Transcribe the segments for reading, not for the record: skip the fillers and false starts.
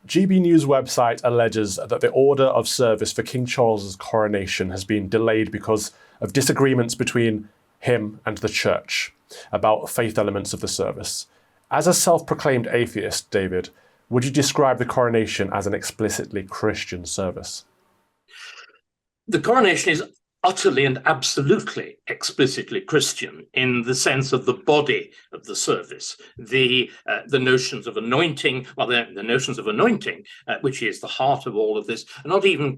GB News website alleges that the order of service for King Charles's coronation has been delayed because of disagreements between him and the church about faith elements of the service. As a self-proclaimed atheist, David, would you describe the coronation as an explicitly Christian service? The coronation is utterly and absolutely explicitly Christian in the sense of the body of the service, the notions of anointing, the notions of anointing, which is the heart of all of this, are not even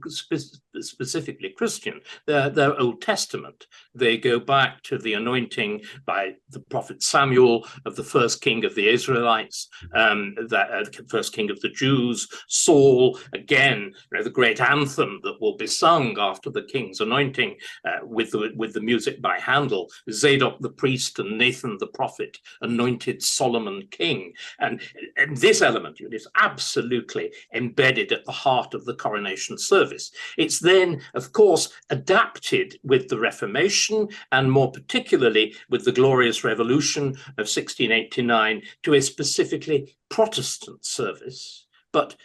specifically Christian. They're Old Testament. They go back to the anointing by the prophet Samuel of the first king of the Israelites, the first king of the Jews, Saul, again, the great anthem that will be sung after the king's anointing, with the music by Handel. Zadok the priest and Nathan the prophet anointed Solomon king. And this element is absolutely embedded at the heart of the coronation service. It's then, of course, adapted with the Reformation and more particularly with the Glorious Revolution of 1689 to a specifically Protestant service. But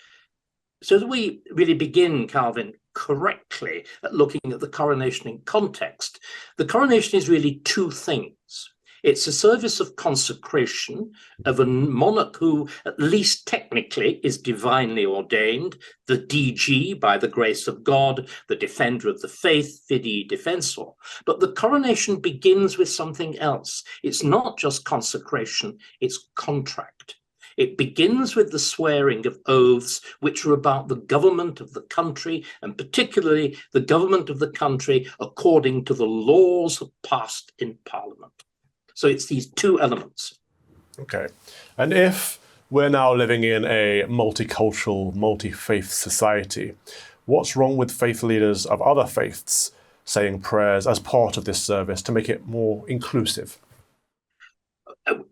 so that we really begin, Calvin, correctly at looking at the coronation in context, the coronation is really two things. It's a service of consecration of a monarch who, at least technically, is divinely ordained, the DG by the grace of God, the defender of the faith, fidei defensor. But the coronation begins with something else. It's not just consecration, it's contract. It begins with the swearing of oaths, which are about the government of the country, and particularly the government of the country according to the laws passed in Parliament. So it's these two elements. Okay. And if we're now living in a multicultural, multi-faith society, what's wrong with faith leaders of other faiths saying prayers as part of this service to make it more inclusive?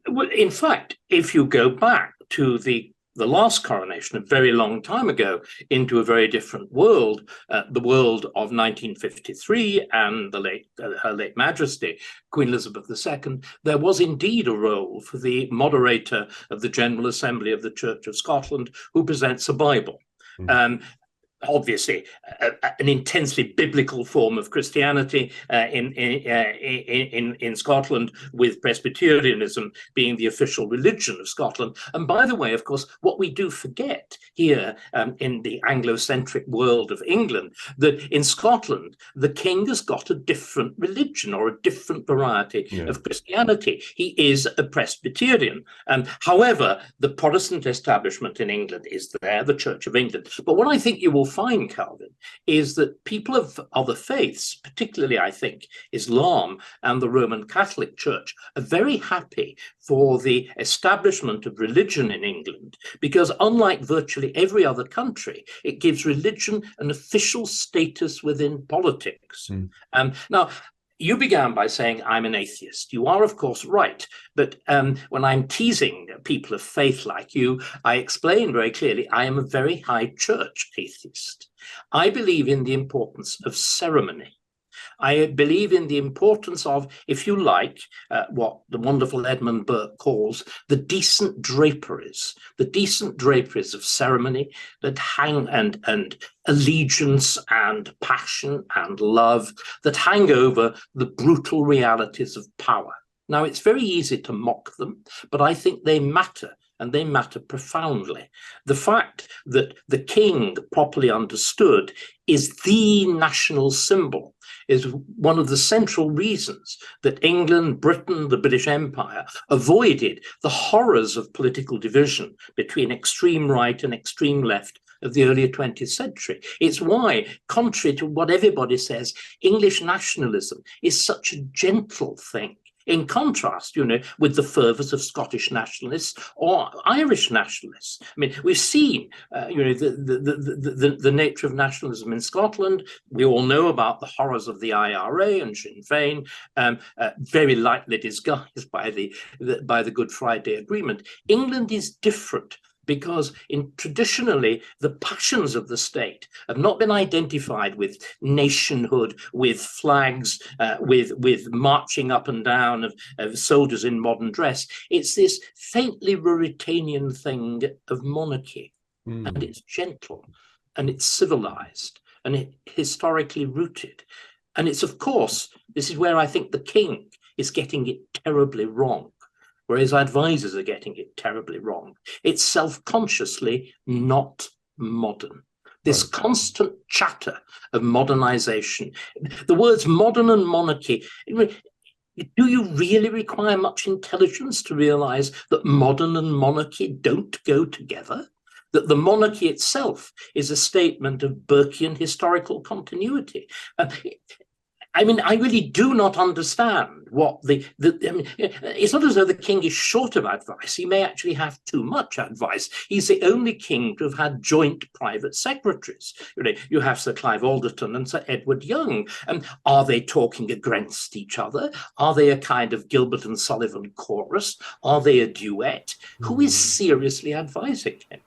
Well, in fact, if you go back to the last coronation a very long time ago into a very different world, the world of 1953 and her late Majesty, Queen Elizabeth II, there was indeed a role for the moderator of the General Assembly of the Church of Scotland who presents a Bible. Obviously, an intensely biblical form of Christianity in Scotland, with Presbyterianism being the official religion of Scotland. And by the way, of course, what we do forget here in the Anglo-centric world of England, that in Scotland, the king has got a different religion or a different variety of Christianity. He is a Presbyterian. However, the Protestant establishment in England is there, the Church of England. But what I think you will find, Calvin, is that people of other faiths, particularly I think Islam and the Roman Catholic Church, are very happy for the establishment of religion in England, because unlike virtually every other country, it gives religion an official status within politics. Now, you began by saying, I'm an atheist. You are, of course, right. But when I'm teasing people of faith like you, I explain very clearly, I am a very high church atheist. I believe in the importance of ceremony. I believe in the importance of, if you like, what the wonderful Edmund Burke calls the decent draperies of ceremony that hang and allegiance and passion and love that hang over the brutal realities of power. Now, it's very easy to mock them, but I think they matter. And they matter profoundly. The fact that the king, properly understood, is the national symbol is one of the central reasons that England, Britain, the British Empire avoided the horrors of political division between extreme right and extreme left of the earlier 20th century. It's why, contrary to what everybody says, English nationalism is such a gentle thing. In contrast, with the fervours of Scottish nationalists or Irish nationalists. I mean, we've seen, the nature of nationalism in Scotland. We all know about the horrors of the IRA and Sinn Féin, very lightly disguised by the Good Friday Agreement. England is different, because traditionally the passions of the state have not been identified with nationhood, with flags, with marching up and down of soldiers in modern dress. It's this faintly Ruritanian thing of monarchy, and it's gentle, and it's civilized, and it's historically rooted. And it's, of course, this is where I think the king is getting it terribly wrong, whereas advisors are getting it terribly wrong. It's self-consciously not modern. This constant chatter of modernization. The words modern and monarchy, do you really require much intelligence to realize that modern and monarchy don't go together? That the monarchy itself is a statement of Burkean historical continuity. I mean, I really do not understand what I mean, it's not as though the king is short of advice. He may actually have too much advice. He's the only king to have had joint private secretaries. You have Sir Clive Alderton and Sir Edward Young. Are they talking against each other? Are they a kind of Gilbert and Sullivan chorus? Are they a duet? Who is seriously advising him?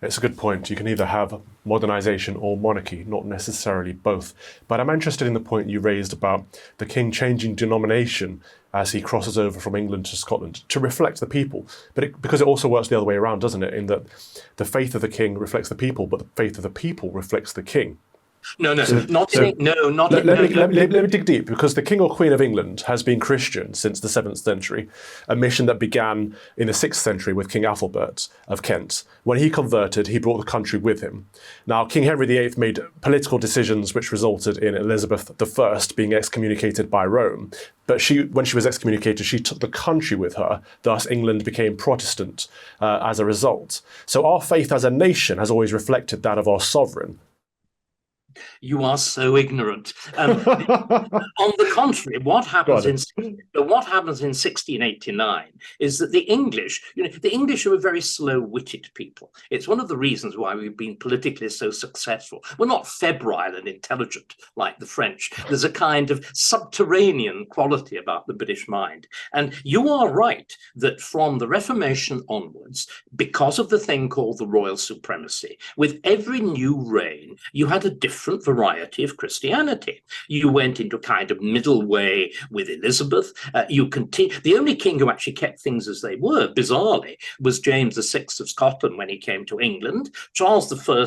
It's a good point. You can either have modernization or monarchy, not necessarily both. But I'm interested in the point you raised about the king changing denomination as he crosses over from England to Scotland to reflect the people. But because it also works the other way around, doesn't it? In that the faith of the king reflects the people, but the faith of the people reflects the king. Let me dig deep, because the King or Queen of England has been Christian since the 7th century, a mission that began in the 6th century with King Athelbert of Kent. When he converted, he brought the country with him. Now, King Henry VIII made political decisions which resulted in Elizabeth I being excommunicated by Rome. But when she was excommunicated, she took the country with her. Thus, England became Protestant as a result. So our faith as a nation has always reflected that of our sovereign. You are so ignorant. On the contrary, what happens in 1689 is that the English are a very slow-witted people. It's one of the reasons why we've been politically so successful. We're not febrile and intelligent like the French. There's a kind of subterranean quality about the British mind. And you are right that from the Reformation onwards, because of the thing called the royal supremacy, with every new reign, you had a different variety of Christianity. You went into a kind of middle way with Elizabeth. The only king who actually kept things as they were, bizarrely, was James VI of Scotland when he came to England. Charles I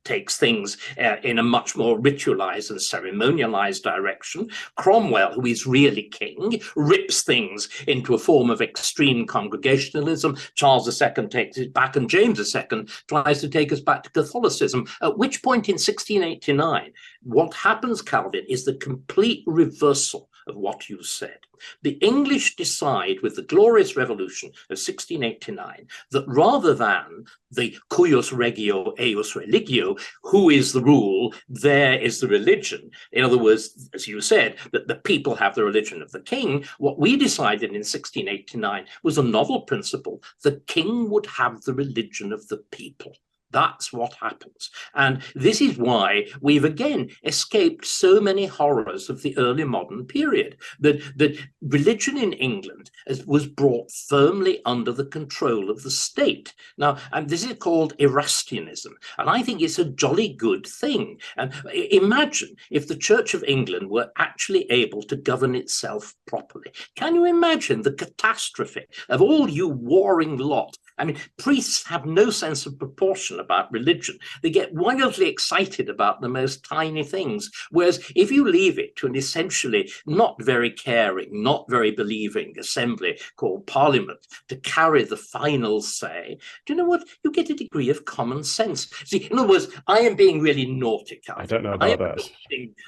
takes things in a much more ritualized and ceremonialized direction. Cromwell, who is really king, rips things into a form of extreme congregationalism. Charles II takes it back, and James II tries to take us back to Catholicism, at which point in 1689, what happens, Calvin, is the complete reversal of what you said. The English decide with the Glorious Revolution of 1689 that rather than the cuius regio eius religio, who is the rule, there is the religion. In other words, as you said, that the people have the religion of the king. What we decided in 1689 was a novel principle. The king would have the religion of the people. That's what happens. And this is why we've again escaped so many horrors of the early modern period. That religion in England was brought firmly under the control of the state. Now, and this is called Erastianism. And I think it's a jolly good thing. And imagine if the Church of England were actually able to govern itself properly. Can you imagine the catastrophe of all you warring lot? I mean, priests have no sense of proportion about religion. They get wildly excited about the most tiny things. Whereas if you leave it to an essentially not very caring, not very believing assembly called Parliament to carry the final say, do you know what? You get a degree of common sense. See, in other words, I am being really naughty, Calvin. I don't know about that.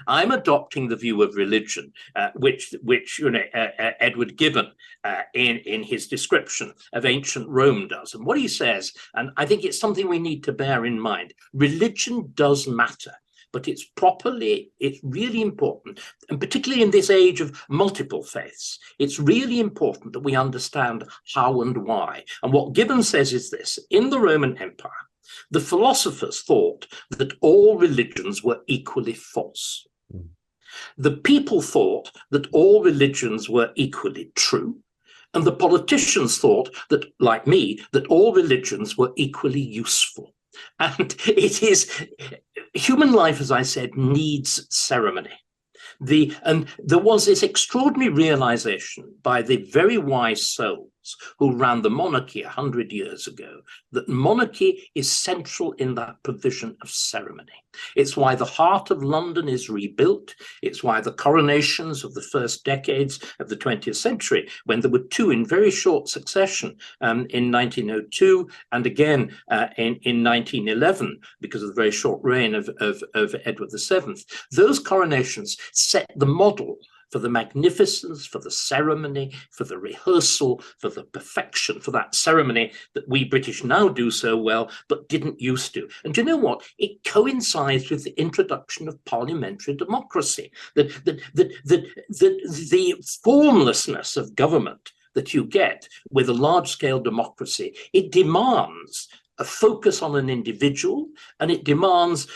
I'm adopting the view of religion, which Edward Gibbon, in his description of ancient Rome does. And what he says, and I think it's something we need to bear in mind, religion does matter, but it's really important, and particularly in this age of multiple faiths, it's really important that we understand how and why. And what Gibbon says is this: in the Roman Empire, the philosophers thought that all religions were equally false. The people thought that all religions were equally true. And the politicians thought that, like me, that all religions were equally useful. And it is, human life, as I said, needs ceremony. And there was this extraordinary realization by the very wise souls who ran the monarchy 100 years ago, that monarchy is central in that provision of ceremony. It's why the heart of London is rebuilt. It's why the coronations of the first decades of the 20th century, when there were two in very short succession, in 1902 and again in 1911, because of the very short reign of Edward VII, those coronations set the model for the magnificence, for the ceremony, for the rehearsal, for the perfection, for that ceremony that we British now do so well, but didn't used to. And do you know what? It coincides with the introduction of parliamentary democracy, the formlessness of government that you get with a large-scale democracy. It demands a focus on an individual, and it demands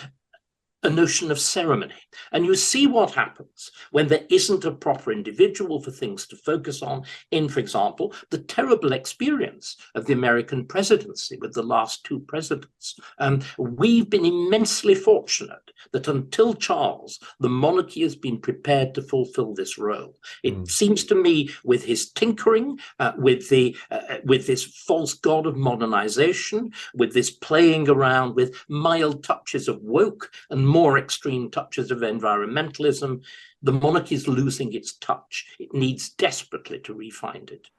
a notion of ceremony. And you see what happens when there isn't a proper individual for things to focus on in, for example, the terrible experience of the American presidency with the last two presidents. We've been immensely fortunate that until Charles, the monarchy has been prepared to fulfill this role. It seems to me, with his tinkering, with this false god of modernization, with this playing around with mild touches of woke and more extreme touches of environmentalism, the monarchy is losing its touch. It needs desperately to re-find it.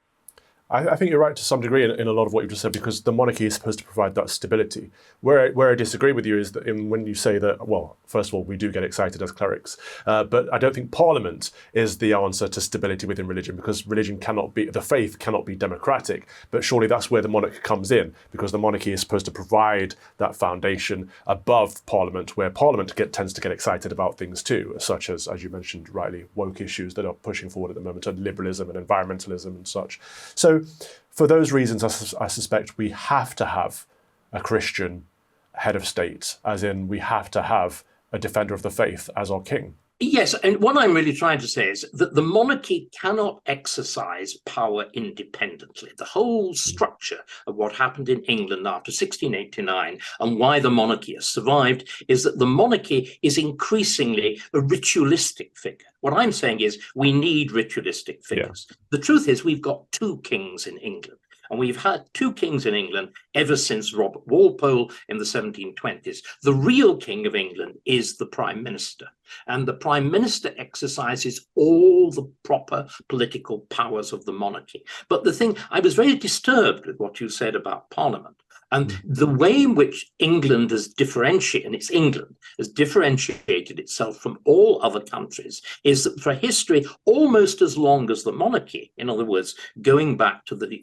I think you're right to some degree in a lot of what you've just said, because the monarchy is supposed to provide that stability. Where I disagree with you is that when you say that, well, first of all, we do get excited as clerics, but I don't think Parliament is the answer to stability within religion, because religion cannot be, the faith cannot be democratic. But surely that's where the monarch comes in, because the monarchy is supposed to provide that foundation above Parliament, where Parliament tends to get excited about things too, such as you mentioned rightly, woke issues that are pushing forward at the moment, and liberalism and environmentalism and such. So for those reasons, I suspect we have to have a Christian head of state, as in we have to have a defender of the faith as our king. Yes, and what I'm really trying to say is that the monarchy cannot exercise power independently. The whole structure of what happened in England after 1689 and why the monarchy has survived is that the monarchy is increasingly a ritualistic figure. What I'm saying is we need ritualistic figures. Yeah. The truth is we've got two kings in England. And we've had two kings in England ever since Robert Walpole in the 1720s. The real king of England is the prime minister. And the prime minister exercises all the proper political powers of the monarchy. But the thing, I was very disturbed with what you said about Parliament. And the way in which England has differentiated, and it's England, has differentiated itself from all other countries, is that for history almost as long as the monarchy, in other words, going back to the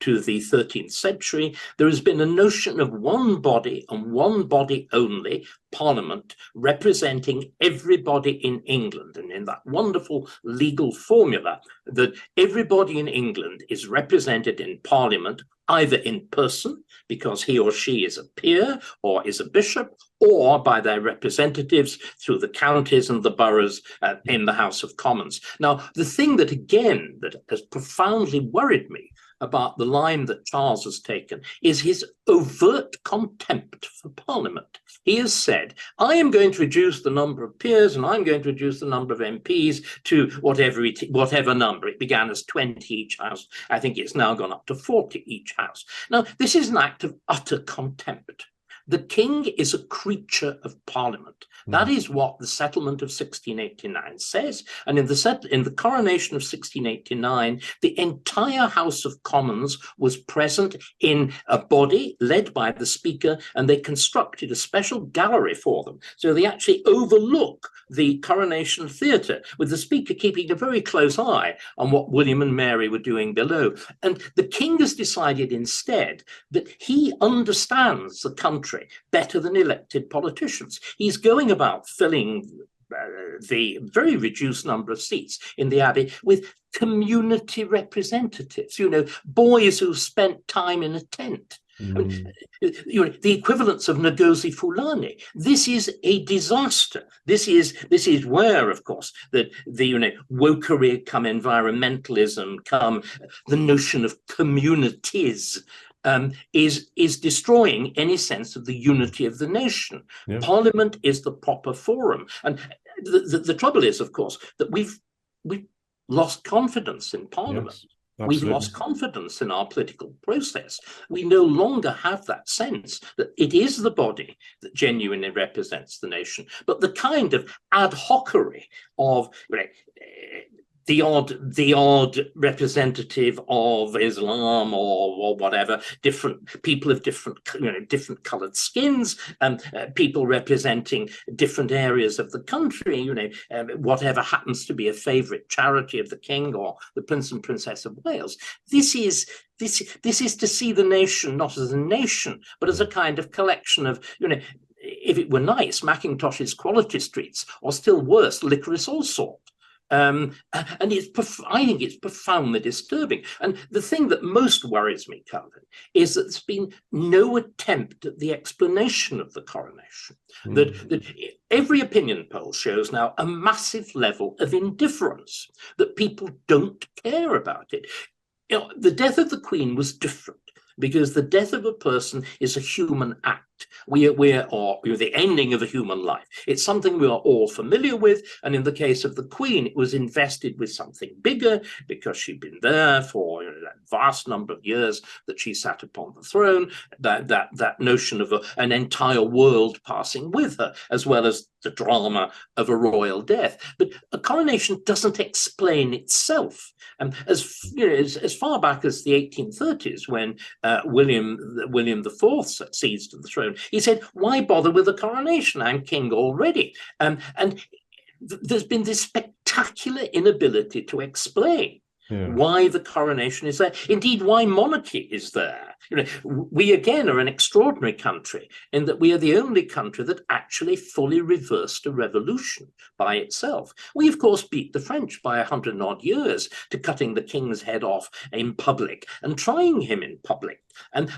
13th century, there has been a notion of one body and one body only, Parliament, representing everybody in England. And in that wonderful legal formula that everybody in England is represented in Parliament, either in person, because he or she is a peer or is a bishop, or by their representatives through the counties and the boroughs in the House of Commons. Now, the thing that, again, that has profoundly worried me about the line that Charles has taken is his overt contempt for Parliament. He has said, I am going to reduce the number of peers and I'm going to reduce the number of MPs to whatever number. It began as 20 each house. I think it's now gone up to 40 each house. Now, this is an act of utter contempt. The king is a creature of Parliament. That is what the settlement of 1689 says. And in the coronation of 1689, the entire House of Commons was present in a body led by the Speaker, and they constructed a special gallery for them. So they actually overlook the coronation theatre, with the Speaker keeping a very close eye on what William and Mary were doing below. And the king has decided instead that he understands the country better than elected politicians. He's going about filling the very reduced number of seats in the Abbey with community representatives, boys who spent time in a tent I mean, the equivalence of Ngozi Fulani. This is a disaster. This is where, of course, that the wokery, come environmentalism, come the notion of communities, is destroying any sense of the unity of the nation. Yeah. Parliament is the proper forum, and the trouble is, of course, that we've lost confidence in Parliament. Yes. Absolutely. We've lost confidence in our political process. We no longer have that sense that it is the body that genuinely represents the nation, but the kind of ad hocery of the odd representative of Islam or whatever, different people of different coloured skins, people representing different areas of the country, whatever happens to be a favourite charity of the King or the Prince and Princess of Wales. This is to see the nation not as a nation, but as a kind of collection of, if it were nice, Mackintosh's Quality Streets, or still worse, Licorice Allsort. And I think it's profoundly disturbing. And the thing that most worries me, Calvin, is that there's been no attempt at the explanation of the coronation. That every opinion poll shows now a massive level of indifference, that people don't care about it. The death of the Queen was different, because the death of a person is a human act. We're the ending of a human life. It's something we are all familiar with. And in the case of the Queen, it was invested with something bigger because she'd been there for that vast number of years that she sat upon the throne, that notion of an entire world passing with her, as well as the drama of a royal death. But a coronation doesn't explain itself. As far back as the 1830s, when William IV succeeds to the throne, he said, "Why bother with the coronation? I'm king already." And there's been this spectacular inability to explain why the coronation is there. Indeed, why monarchy is there. We again are an extraordinary country in that we are the only country that actually fully reversed a revolution by itself. We, of course, beat the French by 100-odd years to cutting the king's head off in public and trying him in public.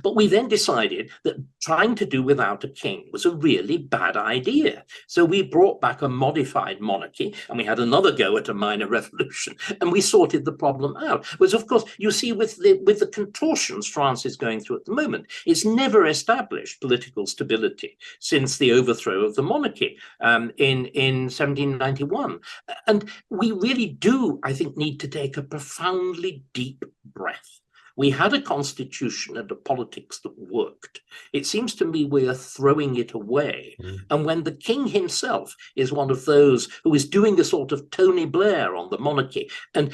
But we then decided that trying to do without a king was a really bad idea. So we brought back a modified monarchy, and we had another go at a minor revolution, and we sorted the problem out. Whereas, of course, you see with the contortions France is going through at the moment, it's never established political stability since the overthrow of the monarchy in 1791. And we really do, I think, need to take a profoundly deep breath. We had a constitution and a politics that worked. It seems to me we are throwing it away. And when the king himself is one of those who is doing a sort of Tony Blair on the monarchy and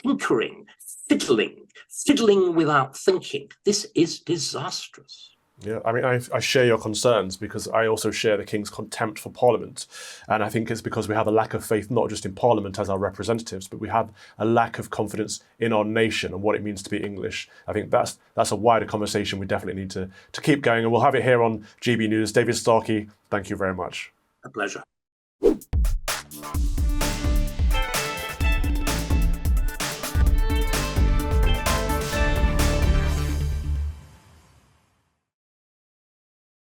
tinkering, fiddling without thinking, this is disastrous. Yeah, I mean, I share your concerns because I also share the King's contempt for Parliament. And I think it's because we have a lack of faith, not just in Parliament as our representatives, but we have a lack of confidence in our nation and what it means to be English. I think that's a wider conversation we definitely need to keep going. And we'll have it here on GB News. David Starkey, thank you very much. A pleasure.